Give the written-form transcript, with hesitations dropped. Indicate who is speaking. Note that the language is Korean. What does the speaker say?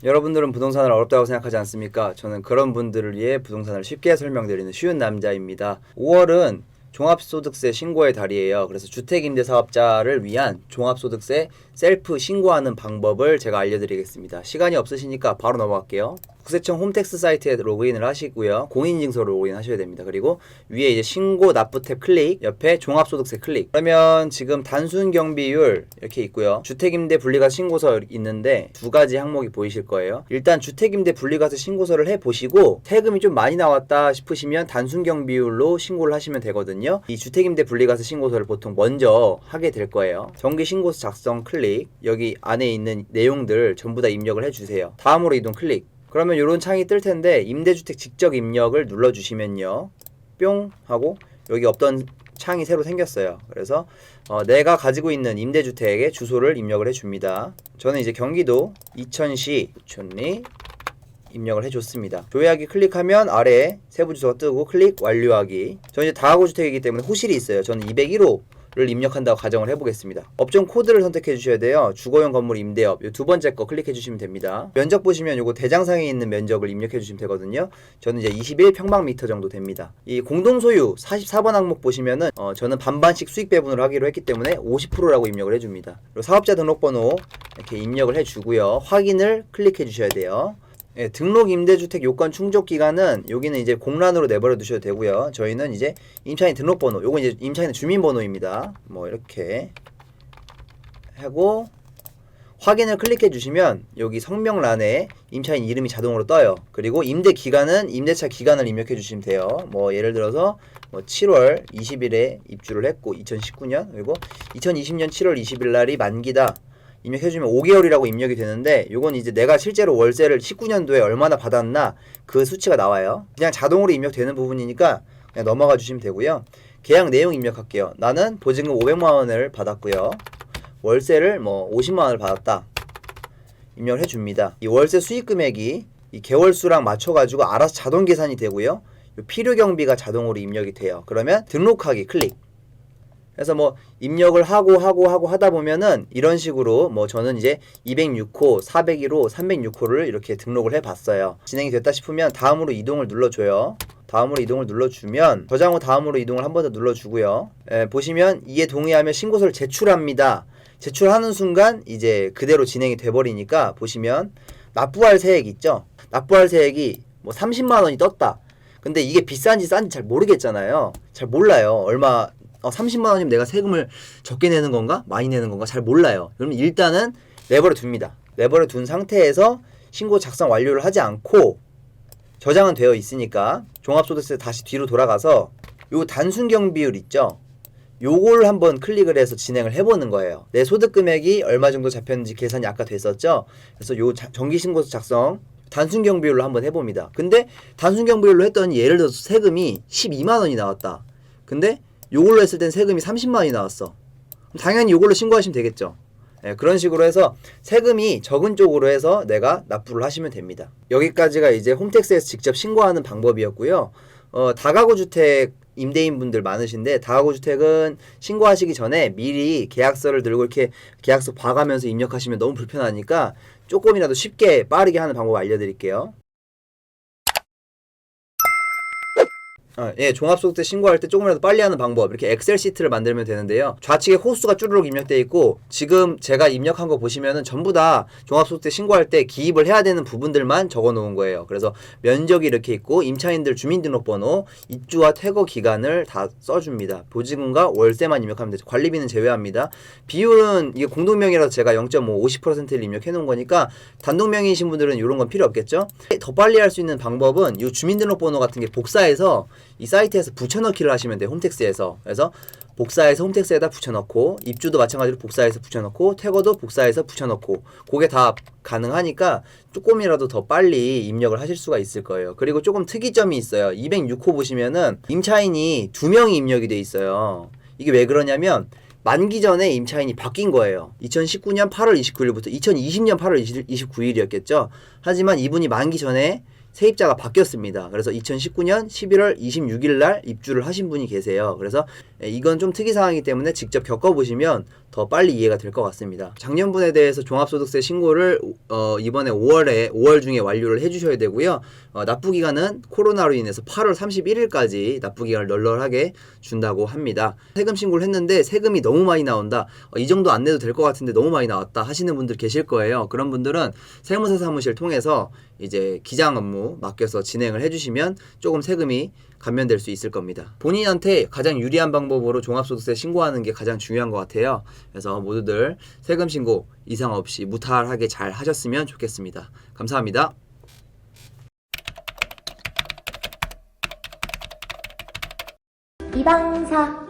Speaker 1: 여러분들은 부동산을 어렵다고 생각하지 않습니까? 저는 그런 분들을 위해 부동산을 쉽게 설명드리는 쉬운 남자입니다. 5월은 종합소득세 신고의 달이에요. 그래서 주택임대사업자를 위한 종합소득세 셀프 신고하는 방법을 제가 알려드리겠습니다. 시간이 없으시니까 바로 넘어갈게요. 국세청 홈택스 사이트에 로그인을 하시고요. 공인인증서로 로그인 하셔야 됩니다. 그리고 위에 이제 신고 납부 탭 클릭, 옆에 종합소득세 클릭. 그러면 지금 단순 경비율 이렇게 있고요. 주택임대 분리과세 신고서 있는데 두 가지 항목이 보이실 거예요. 일단 주택임대 분리과세 신고서를 해보시고 세금이 좀 많이 나왔다 싶으시면 단순 경비율로 신고를 하시면 되거든요. 이 주택임대 분리과세 신고서를 보통 먼저 하게 될 거예요. 정기신고서 작성 클릭, 여기 안에 있는 내용들 전부 다 입력을 해주세요. 다음으로 이동 클릭. 그러면 이런 창이 뜰 텐데 임대주택 직접 입력을 눌러주시면요, 뿅 하고 여기 없던 창이 새로 생겼어요. 그래서 내가 가지고 있는 임대주택의 주소를 입력을 해줍니다. 저는 이제 경기도 이천시 부천리 입력을 해줬습니다. 조회하기 클릭하면 아래에 세부 주소가 뜨고 클릭 완료하기. 저는 이제 다가구 주택이기 때문에 호실이 있어요. 저는 201호를 입력한다고 가정을 해보겠습니다. 업종 코드를 선택해 주셔야 돼요. 주거용 건물 임대업 이 두 번째 거 클릭해 주시면 됩니다. 면적 보시면 요거 대장상에 있는 면적을 입력해 주시면 되거든요. 저는 이제 21평방미터 정도 됩니다. 이 공동소유 44번 항목 보시면은 저는 반반씩 수익 배분을 하기로 했기 때문에 50%라고 입력을 해줍니다. 그리고 사업자 등록번호 이렇게 입력을 해주고요. 확인을 클릭해 주셔야 돼요. 예, 등록 임대주택 요건 충족 기간은 여기는 이제 공란으로 내버려 두셔도 되고요. 저희는 이제 임차인 등록번호, 요건 이제 임차인의 주민번호입니다. 뭐 이렇게 하고 확인을 클릭해 주시면 여기 성명란에 임차인 이름이 자동으로 떠요. 그리고 임대 기간은 임대차 기간을 입력해 주시면 돼요. 뭐 예를 들어서 뭐 7월 20일에 입주를 했고 2019년, 그리고 2020년 7월 20일 날이 만기다 입력해주면 5개월이라고 입력이 되는데, 요건 이제 내가 실제로 월세를 19년도에 얼마나 받았나 그 수치가 나와요. 그냥 자동으로 입력되는 부분이니까 그냥 넘어가 주시면 되고요. 계약 내용 입력할게요. 나는 보증금 500만원을 받았고요. 월세를 뭐 50만원을 받았다 입력을 해줍니다. 이 월세 수익 금액이 이 개월수랑 맞춰가지고 알아서 자동 계산이 되고요. 필요 경비가 자동으로 입력이 돼요. 그러면 등록하기 클릭. 그래서 뭐 입력을 하고 하다 보면은 이런 식으로 뭐 저는 이제 206호, 401호, 306호를 이렇게 등록을 해봤어요. 진행이 됐다 싶으면 다음으로 이동을 눌러줘요. 다음으로 이동을 눌러주면 저장 후 다음으로 이동을 한 번 더 눌러주고요. 보시면 이에 동의하면 신고서를 제출합니다. 제출하는 순간 이제 그대로 진행이 돼버리니까 보시면 납부할 세액 있죠? 납부할 세액이 뭐 30만원이 떴다. 근데 이게 비싼지 싼지 잘 모르겠잖아요. 잘 몰라요. 얼마 30만원이면 내가 세금을 적게 내는 건가? 많이 내는 건가? 잘 몰라요. 그러면 일단은 내버려 둡니다. 내버려 둔 상태에서 신고 작성 완료를 하지 않고 저장은 되어 있으니까 종합소득세 다시 뒤로 돌아가서 요 단순 경비율 있죠? 요걸 한번 클릭을 해서 진행을 해보는 거예요. 내 소득 금액이 얼마 정도 잡혔는지 계산이 아까 됐었죠? 그래서 요 정기신고서 작성 단순 경비율로 한번 해봅니다. 근데 단순 경비율로 했더니 예를 들어서 세금이 12만원이 나왔다. 근데 요걸로 했을 땐 세금이 30만원이 나왔어. 당연히 요걸로 신고하시면 되겠죠. 예, 그런 식으로 해서 세금이 적은 쪽으로 해서 내가 납부를 하시면 됩니다. 여기까지가 이제 홈택스에서 직접 신고하는 방법이었고요. 다가구 주택 임대인분들 많으신데 다가구 주택은 신고하시기 전에 미리 계약서를 들고 이렇게 계약서 봐가면서 입력하시면 너무 불편하니까 조금이라도 쉽게 빠르게 하는 방법 알려드릴게요. 종합소득세 신고할 때 조금이라도 빨리 하는 방법, 이렇게 엑셀 시트를 만들면 되는데요. 좌측에 호수가 쭈르륵 입력되어 있고 지금 제가 입력한 거 보시면은 전부 다 종합소득세 신고할 때 기입을 해야 되는 부분들만 적어 놓은 거예요. 그래서 면적이 이렇게 있고 임차인들 주민등록번호, 입주와 퇴거 기간을 다 써줍니다. 보증금과 월세만 입력하면 되죠. 관리비는 제외합니다. 비율은 이게 공동명의라서 제가 0.5, 50%를 입력해 놓은 거니까 단독명의이신 분들은 이런 건 필요 없겠죠. 더 빨리 할 수 있는 방법은 이 주민등록번호 같은 게 복사해서 이 사이트에서 붙여넣기를 하시면 돼요. 홈택스에서. 그래서 복사해서 홈택스에다 붙여넣고, 입주도 마찬가지로 복사해서 붙여넣고, 퇴거도 복사해서 붙여넣고, 그게 다 가능하니까 조금이라도 더 빨리 입력을 하실 수가 있을 거예요. 그리고 조금 특이점이 있어요. 206호 보시면은 임차인이 2명이 입력이 돼 있어요. 이게 왜 그러냐면 만기 전에 임차인이 바뀐 거예요. 2019년 8월 29일부터 2020년 8월 29일이었겠죠. 하지만 이분이 만기 전에 세입자가 바뀌었습니다. 그래서 2019년 11월 26일 날 입주를 하신 분이 계세요. 그래서 이건 좀 특이사항이기 때문에 직접 겪어보시면 더 빨리 이해가 될 것 같습니다. 작년분에 대해서 종합소득세 신고를 이번에 5월 중에 완료를 해주셔야 되고요. 납부기간은 코로나로 인해서 8월 31일까지 납부기간을 널널하게 준다고 합니다. 세금 신고를 했는데 세금이 너무 많이 나온다. 이 정도 안 내도 될 것 같은데 너무 많이 나왔다 하시는 분들 계실 거예요. 그런 분들은 세무사 사무실 통해서 이제 기장 업무 맡겨서 진행을 해주시면 조금 세금이 감면될 수 있을 겁니다. 본인한테 가장 유리한 방법으로 종합소득세 신고하는 게 가장 중요한 것 같아요. 그래서 모두들 세금 신고 이상 없이 무탈하게 잘 하셨으면 좋겠습니다. 감사합니다.
Speaker 2: 이방사